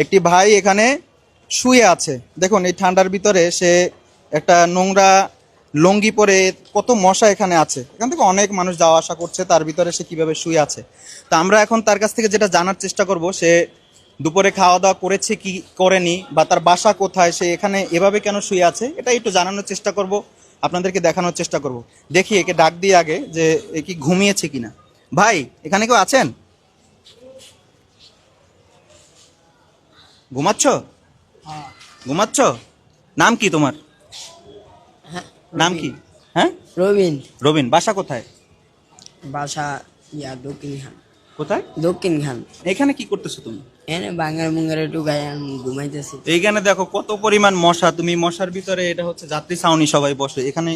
একটি ভাই এখানে শুয়ে আছে। দেখুন এই ঠান্ডার ভিতরে সে একটা নোংরা লুঙ্গি পরে, কত মশা এখানে আছে। এখান থেকে অনেক মানুষ যাওয়া আসা করছে, তার ভিতরে সে কিভাবে শুয়ে আছে। তো আমরা এখন তার কাছ থেকে যেটা জানার চেষ্টা করব, সে দুপুরে খাওয়া দাওয়া করেছে কি করেনি, বা তার বাসা কোথায়, সে এখানে এভাবে কেন শুয়ে আছে, এটা একটু জানানোর চেষ্টা করব, আপনাদেরকে দেখানোর চেষ্টা করব। দেখি একে ডাক দিয়ে আগে যে এ কি ঘুমিয়েছে কিনা। ভাই, এখানে কেউ আছেন? ঘুমাচ্ছ? ঘুমাচ্ছ? নাম কি তোমার? নাম কি? হ্যাঁ, রবিন। রবিন। বাসা কোথায়? বাসা দক্ষিণ খান। কোথায়? দক্ষিণ খান। এখানে কি করতেছো তুমি? এনে বাঙার মুঙ্গারে একটু গায়ে ঘুমাইতেছি। এইখানে দেখো কত পরিমাণ মশা, তুমি মশার ভিতরে, এটা হচ্ছে যাত্রী ছাউনি, সবাই বসে এখানে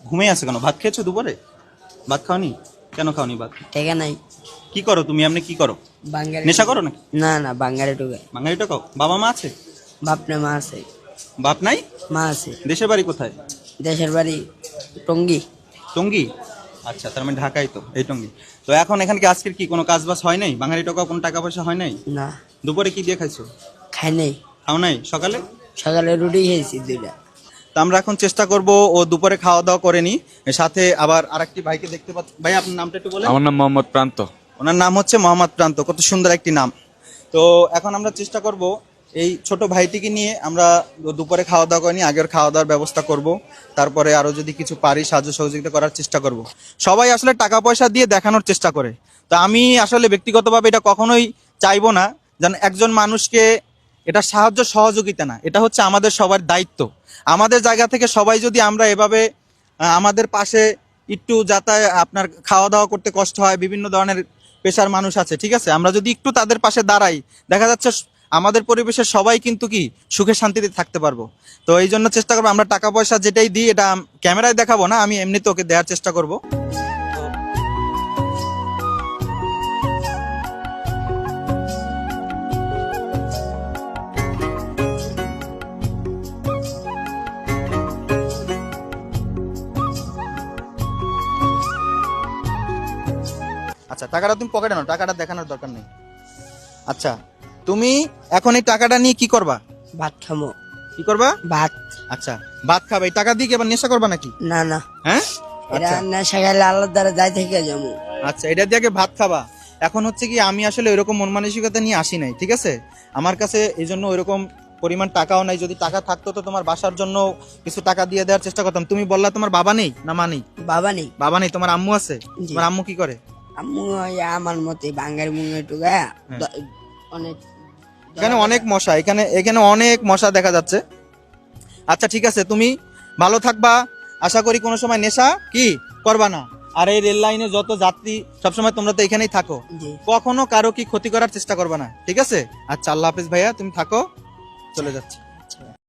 ঘুমিয়ে আছে কেন? ভাত খেয়েছো দুপুরে? ভাত খাওনি? কেন খাওনি ভাত? টেকা নাই। কি করো তুমি? এমনি কি করো? বাঙালি নেশা করো নাকি? না না, বাঙারে টুকায়। বাঙালি টাকাও? বাবা মা আছে? বাপ না মা আছে। বাপ নাই? মা আছে। দেশের বাড়ি কোথায়? দেশের বাড়ি টঙ্গী। টঙ্গী? আচ্ছা, তার মানে ঢাকাই তো, এই টঙ্গী। তো এখন এখানে কি আজকের কি কোনো কাজ বাজ হয় নাই? বাঙালি টাকা কোনো টাকা পয়সা হয় নাই? না, দুপুরে কি দিয়ে খাইছো? খাই নাই। খাও নাই? সকালে? সকালে রুটি খেয়েছি 2টা। তো আমরা এখন চেষ্টা করব, ও দুপুরে খাওয়া দাওয়া করেনি। এর সাথে আবার আরেকটি ভাইকে দেখতে পাচ্ছি। ভাই, আপনার নামটা একটু বলেন। আমার নাম মোহাম্মদ প্রান্ত। ওনার নাম হচ্ছে মোহাম্মদ প্রান্ত। কত সুন্দর একটি নাম। তো এখন আমরা চেষ্টা করব এই ছোট ভাইটিকে নিয়ে, আমরা দুপুরে খাওয়া দাওয়া করিনি, আগের খাওয়া দাওয়ার ব্যবস্থা করব। তারপরে আরো যদি কিছু পারি সাহায্য সহযোগিতা করার চেষ্টা করব। সবাই আসলে টাকা পয়সা দিয়ে দেখানোর চেষ্টা করে। তো আমি আসলে ব্যক্তিগতভাবে এটা কখনোই চাইবো না যেন একজন মানুষকে, এটা সাহায্য সহযোগিতা না, এটা হচ্ছে আমাদের সবার দায়িত্ব। আমাদের জায়গা থেকে সবাই যদি আমরা এভাবে আমাদের পাশে একটু, যাতে আপনার খাওয়া দাওয়া করতে কষ্ট হয়, বিভিন্ন ধরনের পেশার মানুষ আছে, ঠিক আছে, আমরা যদি একটু তাদের পাশে দাঁড়াই, দেখা যাচ্ছে আমাদের পরিবেশের সবাই কিন্তু কি সুখে শান্তিতে থাকতে পারবো। তো এই জন্য চেষ্টা করবো, আমরা টাকা পয়সা যেটাই দিই এটা ক্যামেরায় দেখাবো না, আমি এমনিতে ওকে দেওয়ার চেষ্টা করব। আচ্ছা, টাকাটা তুমি পকেটে নাও, টাকাটা দেখানোর দরকার নেই। আচ্ছা, তুমি এখন এই টাকাটা নিয়ে কি করবা? ভাত খামো। কি করবা? ভাত। আচ্ছা, ভাত খাবে। এই টাকা দিয়ে কি আবার নেশা করবা নাকি? না না, হ্যাঁ, এটা আচ্ছা নেশা খাইলে আল্লাহর দ্বারা যাই থেকে যাবো। আচ্ছা, এটা দিয়ে আগে ভাত খাবা। এখন হচ্ছে কি, আমি আসলে ওইরকম মন মানসিকতা নিয়ে আসি নাই, ঠিক আছে। আমার কাছে এই জন্য ওইরকম পরিমাণ টাকাও নাই। যদি টাকা থাকতো তো তোমার বাসার জন্য কিছু টাকা দিয়ে দেওয়ার চেষ্টা করতাম। তুমি বললা তোমার বাবা নেই, না মা নেই? বাবা নেই। বাবা নেই, তোমার আম্মু আছে? জি। তোমার আম্মু কি করে? আম্মু ওই আমার মতে বাঙালি মুঙ্গে একটু গায়ে অনেক। এখানে অনেক মশা, এখানে এখানে অনেক মশা দেখা যাচ্ছে। আচ্ছা, ঠিক আছে, তুমি ভালো থাকবা। আশা করি কোনো সময় নেশা কি করবা না। আর এই রেল লাইনে যত যাত্রী, সবসময় তোমরা তো এখানেই থাকো, জি। কখনো কারো কি ক্ষতি করার চেষ্টা করবা না, ঠিক আছে। আচ্ছা, আল্লাহ হাফেজ ভাইয়া, তুমি থাকো, চলে যাচ্ছি।